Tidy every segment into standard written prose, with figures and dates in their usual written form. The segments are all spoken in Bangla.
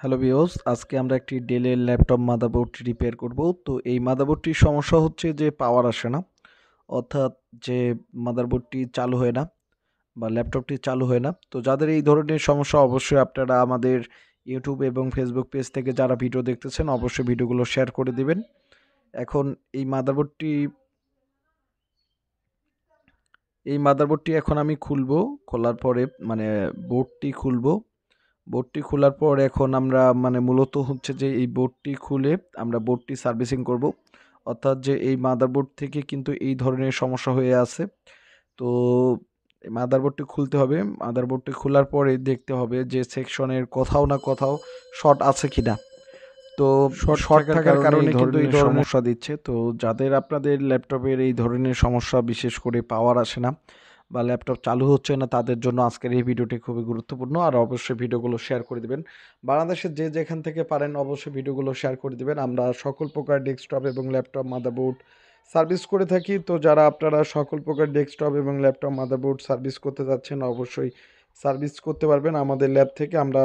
হ্যালো ভিউয়ার্স, আজকে আমরা একটি ডেলের ল্যাপটপ মাদারবোর্ড রিপেয়ার করব। তো এই মাদারবোর্ডটির সমস্যা হচ্ছে যে পাওয়ার আসে না, অর্থাৎ যে মাদারবোর্ডটি চালু হয় না বা ল্যাপটপটি চালু হয় না। তো যাদের এই ধরনের সমস্যা অবশ্যই আপনারা আমাদের ইউটিউব এবং ফেসবুক পেজ থেকে যারা ভিডিও দেখতেছেন অবশ্যই ভিডিওগুলো শেয়ার করে দিবেন। এখন এই মাদারবোর্ডটি এখন আমি খুলবো। খোলার পরে মানে বোর্ডটি খুলবো। বোর্ডটি খোলার পর এখন আমরা মূলত হচ্ছে যে এই বোর্ডটি খুলে আমরা বোর্ডটি সার্ভিসিং করব। অর্থাৎ যে এই মাদারবোর্ড থেকে কিন্তু এই ধরনের সমস্যা হয়ে আছে। তো এই মাদারবোর্ডটি খুলতে হবে। মাদারবোর্ডটি খোলার পরে দেখতে হবে যে সেকশনের কোথাও না কোথাও শর্ট আছে কিনা। তো শর্ট থাকার কারণে কিন্তু এই ধরনের সমস্যা দিচ্ছে। তো যাদের আপনাদের ল্যাপটপের এই ধরনের সমস্যা, বিশেষ করে পাওয়ার আসে না বা ল্যাপটপ চালু হচ্ছে না, তাদের জন্য আজকের এই ভিডিওটি খুবই গুরুত্বপূর্ণ। আর অবশ্যই ভিডিওগুলো শেয়ার করে দিবেন। বাংলাদেশের যে যেখান থেকে পারেন অবশ্যই ভিডিওগুলো শেয়ার করে দিবেন। আমরা সকল প্রকার ডেস্কটপ এবং ল্যাপটপ মাদারবোর্ড সার্ভিস করে থাকি। তো যারা আপনারা সকল প্রকার ডেস্কটপ এবং ল্যাপটপ মাদারবোর্ড সার্ভিস করতে যাচ্ছেন অবশ্যই সার্ভিস করতে পারবেন আমাদের ল্যাব থেকে। আমরা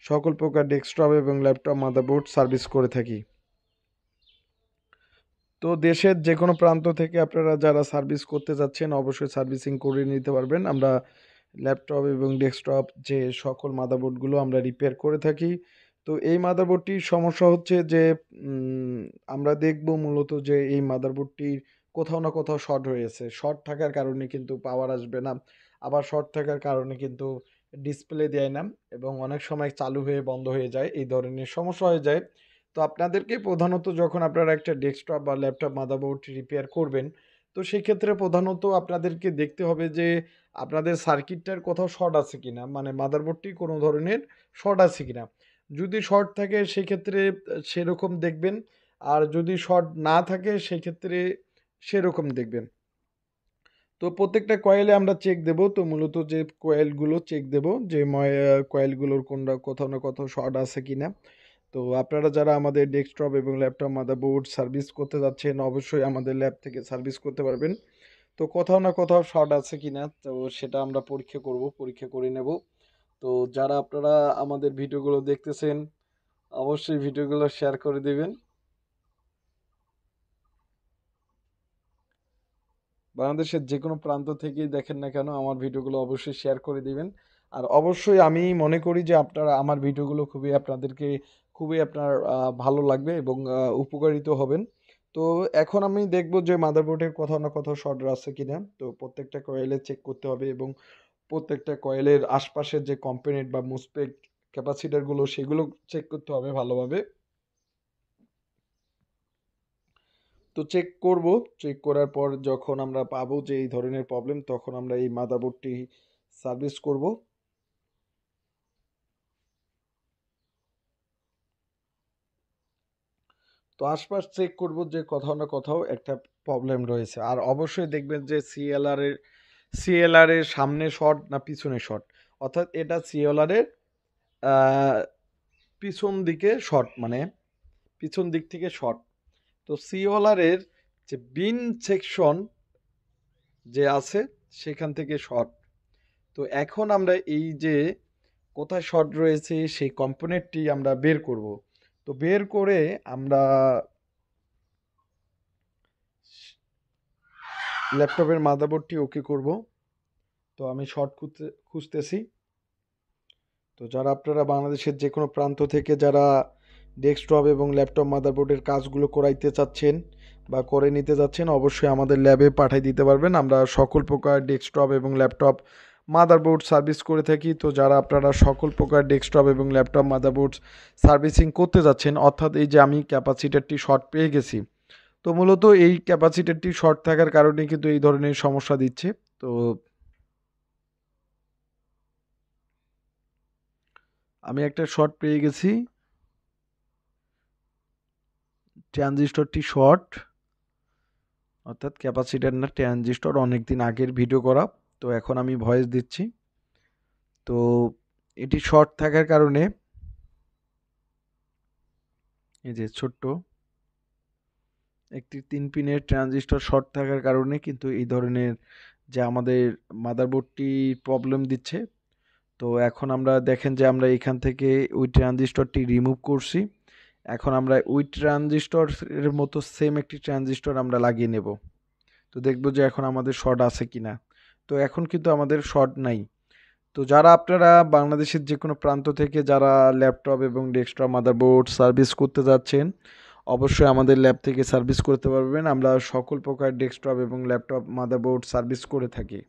সকল প্রকার ডেস্কটপ এবং ল্যাপটপ মাদারবোর্ড সার্ভিস করে থাকি। তো দেশের যে কোনো প্রান্ত থেকে আপনারা যারা সার্ভিস করতে যাচ্ছেন অবশ্যই সার্ভিসিং করে নিতে পারবেন। আমরা ল্যাপটপ এবং ডেস্কটপ যে সকল মাদারবোর্ডগুলো আমরা রিপেয়ার করে থাকি। তো এই মাদারবোর্ডটির সমস্যা হচ্ছে যে আমরা দেখব মূলত যে এই মাদারবোর্ডটির কোথাও না কোথাও শর্ট হয়েছে। শর্ট থাকার কারণে কিন্তু পাওয়ার আসবে না। আবার শর্ট থাকার কারণে কিন্তু ডিসপ্লে দেয় না এবং অনেক সময় চালু হয়ে বন্ধ হয়ে যায়। এই ধরনের সমস্যা হয়ে যায়। তো আপনাদেরকে প্রধানত যখন আপনারা একটা ডেস্কটপ বা ল্যাপটপ মাদারবোর্ড রিপেয়ার করবেন, তো সেক্ষেত্রে প্রধানত আপনাদেরকে দেখতে হবে যে আপনাদের সার্কিটটার কোথাও শর্ট আছে কিনা, মানে মাদারবোর্ডটি কোনো ধরনের শর্ট আছে কিনা। যদি শর্ট থাকে সেক্ষেত্রে সেরকম দেখবেন, আর যদি শর্ট না থাকে সেক্ষেত্রে সেরকম দেখবেন। তো প্রত্যেকটা কয়েলে আমরা চেক দেব। তো মূলত যে কয়েলগুলো চেক দেব যে কয়েলগুলোর কোনটা কোথাও না কোথাও শর্ট আছে কিনা। তো আপনারা যারা আমাদের ডেস্কটপ এবং ল্যাপটপ মাদারবোর্ড সার্ভিস করতে যাচ্ছেন অবশ্যই আমাদের ল্যাব থেকে সার্ভিস করতে পারবেন। তো কোথাও না কোথাও শর্ট আছে কিনা তো সেটা আমরা পরীক্ষা করব, পরীক্ষা করে নেব। তো যারা আপনারা আমাদের ভিডিওগুলো দেখতেছেন অবশ্যই ভিডিওগুলো শেয়ার করে দিবেন। বাংলাদেশের যে কোনো প্রান্ত থেকেই দেখেন না কেন আমার ভিডিওগুলো অবশ্যই শেয়ার করে দিবেন। আর অবশ্যই আমি মনে করি যে আপনারা আমার ভিডিওগুলো আপনাদেরকে খুবই আপনার ভালো লাগবে এবং উপকারিত হবেন। তো এখন আমি দেখব যে মাদারবোর্ডের কোথাও না কোথাও শর্ট আছে কিনা। তো প্রত্যেকটা কয়েলে চেক করতে হবে এবং প্রত্যেকটা কয়েলের আশপাশের যে কম্পোনেন্ট বা মুসপেক ক্যাপাসিটারগুলো সেগুলো চেক করতে হবে ভালোভাবে। তো চেক করব। চেক করার পর যখন আমরা পাবো যে এই ধরনের প্রবলেম তখন আমরা এই মাদারবোর্ডটি সার্ভিস করব। তো আশপাশ চেক করব যে কোথাও না কোথাও একটা প্রবলেম রয়েছে। আর অবশ্যই দেখবেন যে সিএলআর এর সামনে শর্ট না পিছনে শর্ট, অর্থাৎ এটা সিএলআর এর আহ, পিছন দিকে শর্ট, মানে পিছন দিক থেকে শর্ট। তো সিওলার এর যে বিন সেকশন যে আছে সেখান থেকে শর্ট। তো এখন আমরা এই যে কোথায় শর্ট রয়েছে সেই কম্পোনেন্টটি আমরা বের করব। তো বের করে আমরা ল্যাপটপের মাদারবোর্ডটি ওকে করব। তো আমি শর্ট খুঁজতেছি। তো যারা আপনারা বাংলাদেশের যে কোনো প্রান্ত থেকে যারা ডেস্কটপ এবং ল্যাপটপ মাদারবোর্ডের কাজগুলো করাইতে চাচ্ছেন বা করে নিতে যাচ্ছেন অবশ্যই আমাদের ল্যাবে পাঠিয়ে দিতে পারবেন। আমরা সকল প্রকার ডেস্কটপ এবং ল্যাপটপ মাদারবোর্ড সার্ভিস করে থাকি। তো যারা আপনারা সকল প্রকার ডেস্কটপ এবং ল্যাপটপ মাদারবোর্ড সার্ভিসিং করতে যাচ্ছেন, অর্থাৎ এই যে আমি ক্যাপাসিটারটি শর্ট পেয়ে গেছি, তো মূলত এই ক্যাপাসিটারটি শর্ট থাকার কারণে কিন্তু এই ধরনের সমস্যা দিচ্ছে। তো আমি একটা শর্ট পেয়ে গেছি, ট্রানজিস্টরটি শর্ট, অর্থাৎ ক্যাপাসিটার না ট্রানজিস্টর, অনেকদিন আগের ভিডিও করা। তো এখন আমি ভয়েস দিচ্ছি। তো এটি শর্ট থাকার কারণে এই যে ছোট্ট একটি 3 পিনের ট্রানজিস্টর শর্ট থাকার কারণে কিন্তু এই ধরনের যে আমাদের মাদারবোর্ডটি প্রবলেম দিচ্ছে। তো তো এখন আমরা দেখেন যে আমরা এখান থেকে ওই ট্রানজিস্টরটি রিমুভ করছি। এখন আমরা ওই ট্রানজিস্টরের মতো সেম একটি ট্রানজিস্টর আমরা লাগিয়ে নেব। তো দেখব যে এখন আমাদের শর্ট আছে কিনা। তো এখন কিন্তু আমাদের শর্ট নাই। তো যারা আপনারা বাংলাদেশের যে কোনো প্রান্ত থেকে যারা ল্যাপটপ এবং ডেস্কটপ মাদারবোর্ড সার্ভিস করতে যাচ্ছেন, অবশ্যই আমাদের ল্যাব থেকে সার্ভিস করতে পারবেন। আমরা সকল প্রকার ডেস্কটপ এবং ল্যাপটপ মাদারবোর্ড সার্ভিস করে থাকি।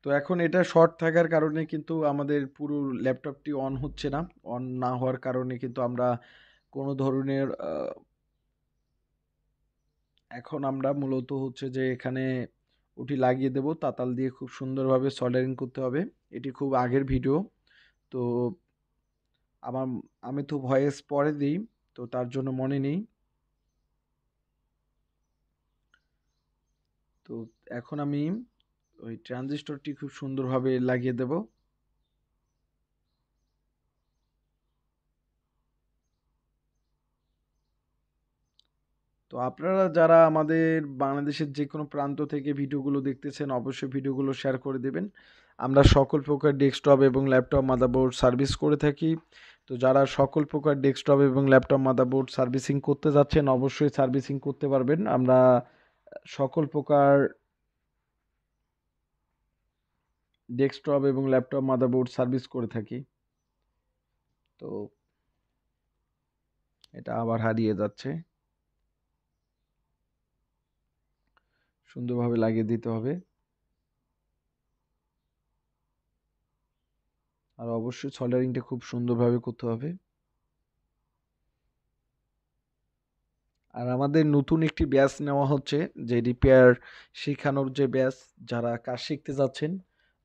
তো এখন এটা শর্ট থাকার কারণে কিন্তু আমাদের পুরো ল্যাপটপটি অন হচ্ছে না। অন না হওয়ার কারণে কিন্তু আমরা কোনো ধরনের এখন আমরা মূলত হচ্ছে যে এখানে ওটি লাগিয়ে দেব তাতাল দিয়ে, খুব সুন্দরভাবে সল্ডারিং করতে হবে। এটি খুব আগের ভিডিও। তো আমার আমি তো ভয়েস পরে দিই, তো তার জন্য মনে নেই। তো এখন আমি ওই ট্রানজিস্টরটি খুব সুন্দরভাবে লাগিয়ে দেব। তো আপনারা যারা আমাদের বাংলাদেশের যে কোনো প্রান্ত থেকে ভিডিওগুলো দেখতেছেন, অবশ্যই ভিডিওগুলো শেয়ার করে দেবেন। আমরা সকল প্রকার ডেস্কটপ এবং ল্যাপটপ মাদারবোর্ড সার্ভিস করে থাকি। তো যারা সকল প্রকার ডেস্কটপ এবং ল্যাপটপ মাদারবোর্ড সার্ভিসিং করতে যাচ্ছেন, অবশ্যই সার্ভিসিং করতে পারবেন। আমরা সকল প্রকার ডেস্কটপ এবং ল্যাপটপ মাদারবোর্ড সার্ভিস করে থাকি। তো এটা আবার হারিয়ে যাচ্ছে, সুন্দরভাবে লাগিয়ে দিতে হবে। আর অবশ্যই সল্ডারিংটা খুব সুন্দরভাবে করতে হবে। আর আমাদের নতুন একটি ব্যাচ নেওয়া হচ্ছে, যে রিপেয়ার শেখানোর যে ব্যাচ, যারা কাজ শিখতে যাচ্ছেন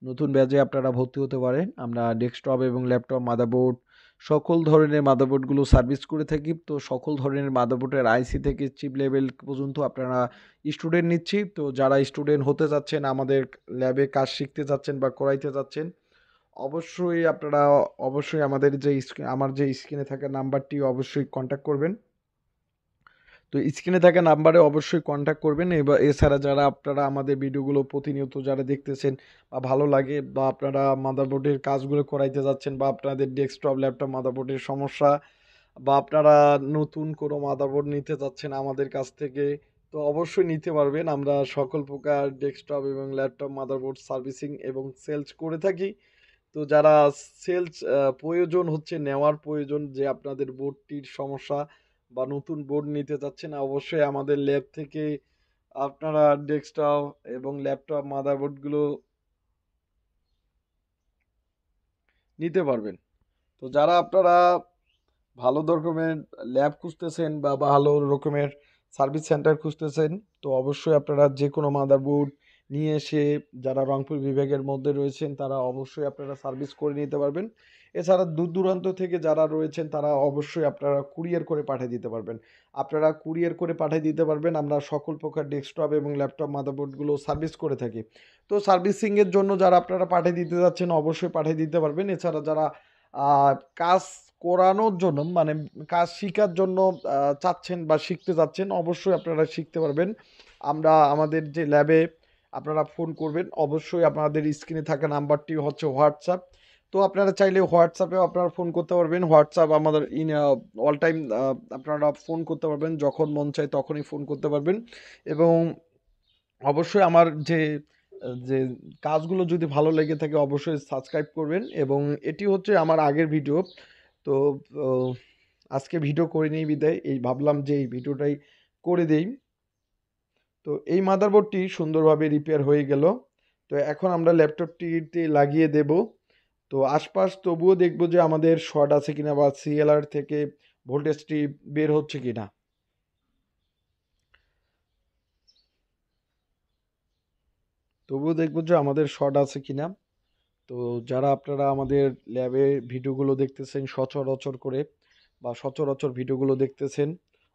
নতুন ব্যাচে আপনারা ভর্তি হতে পারেন। আমরা ডেস্কটপ এবং ল্যাপটপ মাদারবোর্ড সকল ধরনের মাদারবোর্ডগুলো সার্ভিস করে থাকি। তো সকল ধরনের মাদারবোর্ডের আইসি থেকে চিপ লেভেল পর্যন্ত আপনারা স্টুডেন্ট নিচ্ছি। তো যারা স্টুডেন্ট হতে যাচ্ছেন, আমাদের ল্যাবে কাজ শিখতে যাচ্ছেন বা করাইতে যাচ্ছেন, অবশ্যই আপনারা অবশ্যই আমাদের যে আমার যে স্ক্রিনে থাকা নাম্বারটি অবশ্যই কন্ট্যাক্ট করবেন। তো স্ক্রিনে থাকা নাম্বারে অবশ্যই কন্ট্যাক্ট করবেন। এবার এছাড়া যারা আপনারা আমাদের ভিডিওগুলো প্রতিনিয়ত যারা দেখতেছেন বা ভালো লাগে, বা আপনারা মাদারবোর্ডের কাজগুলো করাইতে যাচ্ছেন, বা আপনাদের ডেস্কটপ ল্যাপটপ মাদারবোর্ডের সমস্যা, বা আপনারা নতুন কোনো মাদারবোর্ড নিতে যাচ্ছেন আমাদের কাছ থেকে, তো অবশ্যই নিতে পারবেন। আমরা সকল প্রকার ডেস্কটপ এবং ল্যাপটপ মাদারবোর্ড সার্ভিসিং এবং সেলস করে থাকি। তো যারা সেলস প্রয়োজন হচ্ছে, নেওয়ার প্রয়োজন, যে আপনাদের বোর্ডটির সমস্যা বা নতুন বোর্ড নিতে চাচ্ছেন, অবশ্যই আমাদের ল্যাব থেকে আপনারা ডেস্কটপ এবং ল্যাপটপ মাদারবোর্ডগুলো নিতে পারবেন। তো যারা আপনারা ভালো রকমের ল্যাব খুঁজতেছেন বা ভালো রকমের সার্ভিস সেন্টার খুঁজতেছেন, তো অবশ্যই আপনারা যে কোনো মাদারবোর্ড নিয়ে এসে যারা রংপুর বিভাগের মধ্যে রয়েছেন, তারা অবশ্যই আপনারা সার্ভিস করে নিতে পারবেন। এছাড়া দূর দূরান্ত থেকে যারা রয়েছেন, তারা অবশ্যই আপনারা কুরিয়ার করে পাঠিয়ে দিতে পারবেন। আপনারা কুরিয়ার করে পাঠিয়ে দিতে পারবেন। আমরা সকল প্রকার ডেস্কটপ এবং ল্যাপটপ মাদারবোর্ডগুলো সার্ভিস করে থাকি। তো সার্ভিসিংয়ের জন্য যারা আপনারা পাঠিয়ে দিতে যাচ্ছেন, অবশ্যই পাঠিয়ে দিতে পারবেন। এছাড়া যারা কাজ করানোর জন্য, মানে কাজ শিখার জন্য চাচ্ছেন বা শিখতে যাচ্ছেন, অবশ্যই আপনারা শিখতে পারবেন। আমরা আমাদের যে ল্যাবে আপনারা ফোন করবেন, অবশ্যই আপনাদের স্ক্রিনে থাকা নাম্বারটি হচ্ছে হোয়াটসঅ্যাপ। তো আপনারা চাইলে হোয়াটসঅ্যাপেও আপনারা ফোন করতে পারবেন। হোয়াটসঅ্যাপ আমাদের অল টাইম আপনারা ফোন করতে পারবেন, যখন মন চায় তখনই ফোন করতে পারবেন। এবং অবশ্যই আমার যে কাজগুলো যদি ভালো লেগে থাকে, অবশ্যই সাবস্ক্রাইব করবেন। এবং এটি হচ্ছে আমার আগের ভিডিও। তো আজকে ভিডিও করে নিই বিদায়, এই ভাবলাম যে এই ভিডিওটাই করে দেই। তো এই মাদারবোর্ডটি সুন্দরভাবে রিপেয়ার হয়ে গেল। তো এখন আমরা ল্যাপটপটিতে লাগিয়ে দেব। তো আশপাশ তবুও দেখব যে আমাদের শর্ট আছে কিনা, বা সিএলআর থেকে ভোল্টেজটি বের হচ্ছে কিনা। তবুও দেখব যে আমাদের শর্ট আছে কিনা। তো যারা আপনারা আমাদের ল্যাবে ভিডিওগুলো দেখতেছেন সচরাচর করে, বা সচরাচর ভিডিওগুলো দেখতেছেন,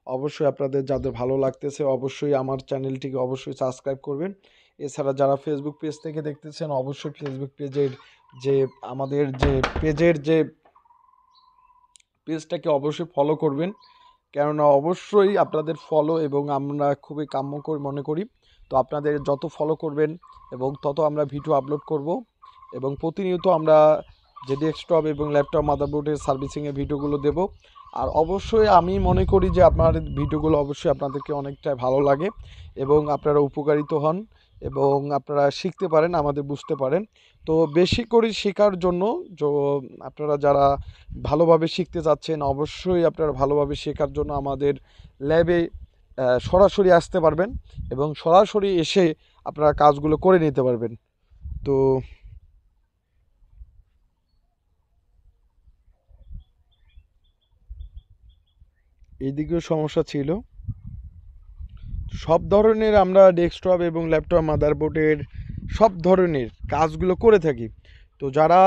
অবশ্যই আপনাদের যাদের ভালো লাগতেছে, অবশ্যই আমার চ্যানেলটিকে অবশ্যই সাবস্ক্রাইব করবেন। এছাড়া যারা ফেসবুক পেজ থেকে দেখতেছেন, অবশ্যই ফেসবুক পেজের যে আমাদের যে পেজটাকে অবশ্যই ফলো করবেন। কেননা অবশ্যই আপনাদের ফলো এবং আমরা খুবই কাম্য করে মনে করি। তো আপনাদের যত ফলো করবেন এবং তত আমরা ভিডিও আপলোড করব এবং প্রতিনিয়ত আমরা যে ডেস্কটপ এবং ল্যাপটপ মাদারবোর্ডের সার্ভিসিংয়ের ভিডিওগুলো দেব। আর অবশ্যই আমি মনে করি যে আপনার ভিডিওগুলো অবশ্যই আপনাদেরকে অনেকটাই ভালো লাগে এবং আপনারা উপকারিত হন এবং আপনারা শিখতে পারেন, আমাদের বুঝতে পারেন। তো বেশি করে শেখার জন্য আপনারা যারা ভালোভাবে শিখতে চাচ্ছেন, অবশ্যই আপনারা ভালোভাবে শেখার জন্য আমাদের ল্যাবে সরাসরি আসতে পারবেন এবং সরাসরি এসে আপনারা কাজগুলো করে নিতে পারবেন। তো এইদিকেও সমস্যা ছিল। সব ধরনের আমরা ডেস্কটপ এবং ল্যাপটপ মাদারবোর্ডের সব ধরনের কাজগুলো করে থাকি। তো যারা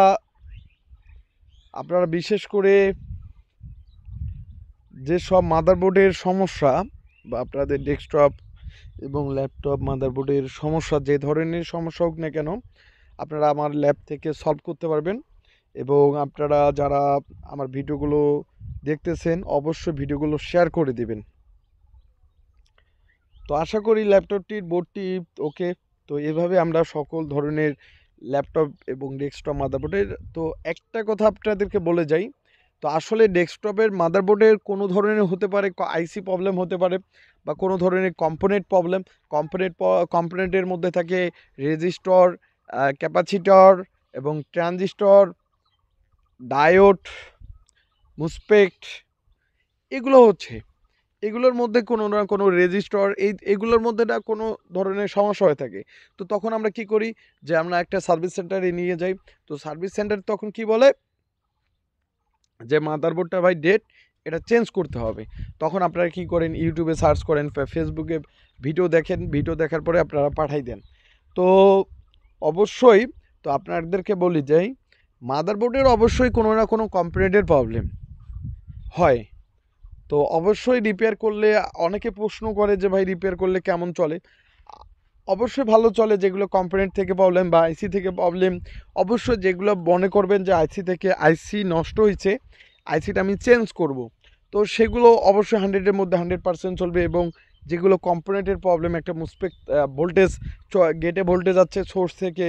আপনারা বিশেষ করে যে সব মাদারবোর্ডের সমস্যা বা আপনাদের ডেস্কটপ এবং ল্যাপটপ মাদারবোর্ডের সমস্যা, যে ধরনের সমস্যা হোক না কেন, আপনারা আমার ল্যাব থেকে সলভ করতে পারবেন। এবং আপনারা যারা আমার ভিডিওগুলো দেখতেছেন অবশ্যই ভিডিওগুলো শেয়ার করে দিবেন। তো আশা করি ল্যাপটপটির বোর্ডটি ওকে। তো এভাবে আমরা সকল ধরনের ল্যাপটপ এবং ডেস্কটপ মাদারবোর্ডের, তো একটা কথা আপনাদেরকে বলে যাই, তো আসলে ডেস্কটপের মাদারবোর্ডের কোনো ধরনের হতে পারে আইসি প্রবলেম হতে পারে বা কোনো ধরনের কম্পোনেন্ট প্রবলেম। কম্পোনেন্টের মধ্যে থাকে রেজিস্টর, ক্যাপাসিটর এবং ট্রানজিস্টর, ডায়োড, মুসপেক্ট, এগুলো হচ্ছে, এগুলোর মধ্যে কোনো না কোনো রেজিস্টর, এগুলোর মধ্যে না কোনো ধরনের সমস্যা হয়ে থাকে। তো তখন আমরা কি করি, যে আমরা একটা সার্ভিস সেন্টারে নিয়ে যাই। তো সার্ভিস সেন্টার তখন কি বলে যে মাদারবোর্ডটা ভাই ডেড, এটা চেঞ্জ করতে হবে। তখন আপনারা কি করেন, ইউটিউবে সার্চ করেন, ফেসবুকে ভিডিও দেখেন, ভিডিও দেখার পরে আপনারা পাঠাই দেন। তো অবশ্যই, তো আপনাদেরকে বলি যে মাদারবোর্ডের অবশ্যই কোনো না কোনো কম্পোনেন্টের প্রবলেম হয়। তো অবশ্যই রিপেয়ার করলে, অনেকে প্রশ্ন করে যে ভাই রিপেয়ার করলে কেমন চলে। অবশ্যই ভালো চলে। যেগুলো কম্পোনেন্ট থেকে প্রবলেম বা আইসি থেকে প্রবলেম, অবশ্যই যেগুলো মনে করবেন যে আইসি নষ্ট হয়েছে, আইসিটা আমি চেঞ্জ করব, তো সেগুলো অবশ্যই 100-এর মধ্যে 100% চলবে। এবং যেগুলো কম্পোনেন্টের প্রবলেম, একটা মুসপেক্ট ভোল্টেজ, গেটে ভোল্টেজ আছে, সোর্স থেকে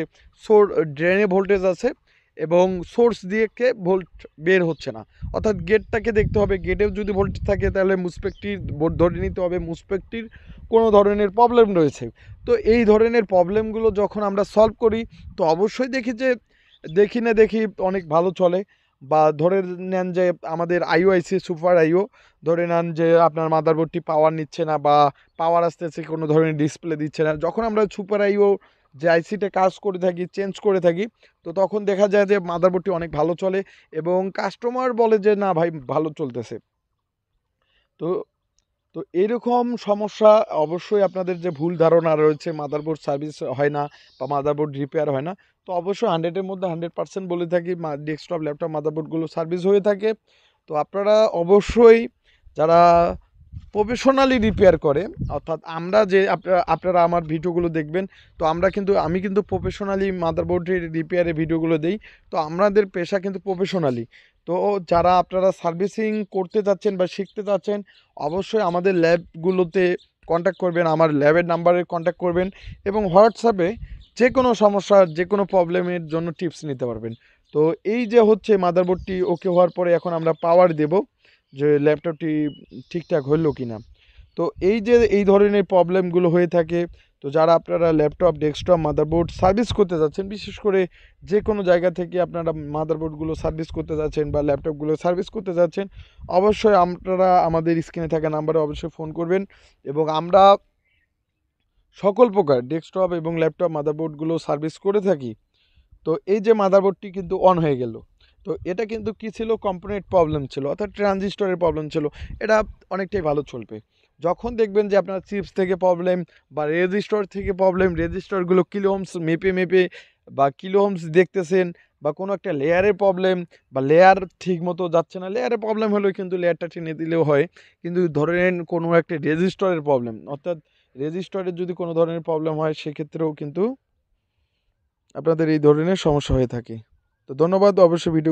ড্রেনে ভোল্টেজ আছে এবং সোর্স দিয়ে ভোল্ট বের হচ্ছে না, অর্থাৎ গেটটাকে দেখতে হবে। গেটেও যদি ভোল্টেজ থাকে তাহলে মুসপেক্টটির ধরে নিতে হবে মুসপেক্টটির কোনো ধরনের প্রবলেম রয়েছে। তো এই ধরনের প্রবলেমগুলো যখন আমরা সলভ করি, তো অবশ্যই দেখি অনেক ভালো চলে। বা ধরে নেন যে আমাদের আইসি সুপার আইও, ধরে নেন যে আপনার মাদারবোর্ডটি পাওয়ার নিচ্ছে না বা পাওয়ার আসতেছে, কোনো ধরনের ডিসপ্লে দিচ্ছে না, যখন আমরা সুপার আইও যে আইসিতে কাজ করে থাকি, চেঞ্জ করে থাকি, তো তখন দেখা যায় যে মাদারবোর্ডটি অনেক ভালো চলে এবং কাস্টমার বলে যে না ভাই ভালো চলতেছে। তো তো এরকম সমস্যা, অবশ্যই আপনাদের যে ভুল ধারণা রয়েছে মাদারবোর্ড সার্ভিস হয় না বা মাদারবোর্ড রিপেয়ার হয় না, তো অবশ্যই 100-এর মধ্যে 100% বলে থাকি ডেস্কটপ ল্যাপটপ মাদারবোর্ডগুলো সার্ভিস হয়ে থাকে। তো আপনারা অবশ্যই যারা প্রফেশনালি রিপেয়ার করে, অর্থাৎ আমরা যে আপনারা আমার ভিডিওগুলো দেখবেন, তো আমি কিন্তু প্রফেশনালি মাদারবোর্ডের রিপেয়ারের ভিডিওগুলো দেই। তো আমাদের পেশা কিন্তু প্রফেশনালি। তো যারা আপনারা সার্ভিসিং করতে চাচ্ছেন বা শিখতে চাচ্ছেন, অবশ্যই আমাদের ল্যাবগুলোতে কন্ট্যাক্ট করবেন, আমার ল্যাবের নাম্বারে কন্ট্যাক্ট করবেন এবং হোয়াটসঅ্যাপে যে কোনো সমস্যা, যে কোনো প্রবলেমের জন্য টিপস নিতে পারবেন। তো এই যে হচ্ছে মাদারবোর্ডটি ওকে হওয়ার পরে এখন আমরা পাওয়ার দেব যে ল্যাপটপটি ঠিকঠাক হলো কি না। তো এই যে এই ধরনের প্রবলেমগুলো হয়ে থাকে, তো যারা আপনারা ল্যাপটপ, ডেস্কটপ, মাদারবোর্ড সার্ভিস করতে যাচ্ছেন, বিশেষ করে যে কোনো জায়গা থেকে আপনারা মাদারবোর্ডগুলো সার্ভিস করতে যাচ্ছেন বা ল্যাপটপগুলো সার্ভিস করতে যাচ্ছেন, অবশ্যই আপনারা আমাদের স্ক্রিনে থাকা নাম্বারে অবশ্যই ফোন করবেন এবং আমরা সকল প্রকার ডেস্কটপ এবং ল্যাপটপ মাদারবোর্ডগুলো সার্ভিস করে থাকি। তো এই যে মাদারবোর্ডটি কিন্তু অন হয়ে গেল, তো এটা কিন্তু কি ছিল, কম্পোনেন্ট প্রবলেম ছিল, অর্থাৎ ট্রানজিস্টরের প্রবলেম ছিল। এটা অনেকটাই ভালো চলবে। যখন দেখবেন যে আপনার চিপস থেকে প্রবলেম বা রেজিস্টর থেকে প্রবলেম, রেজিস্টরগুলো কিলো ওহমস মেপে বা কিলো ওহমস দেখতেছেন, বা কোনো একটা লেয়ারের প্রবলেম বা লেয়ার ঠিক মতো যাচ্ছে না, লেয়ারের প্রবলেম হলেও কিন্তু লেয়ারটা টেনে দিলেও হয়। কিন্তু ধরেন কোনো একটা রেজিস্টরের প্রবলেম, অর্থাৎ রেজিস্টরের যদি কোনো ধরনের প্রবলেম হয়, সেক্ষেত্রেও কিন্তু আপনাদের এই ধরনের সমস্যা হয়ে থাকে। তো ধন্যবাদ, অবশ্যই ভিডিও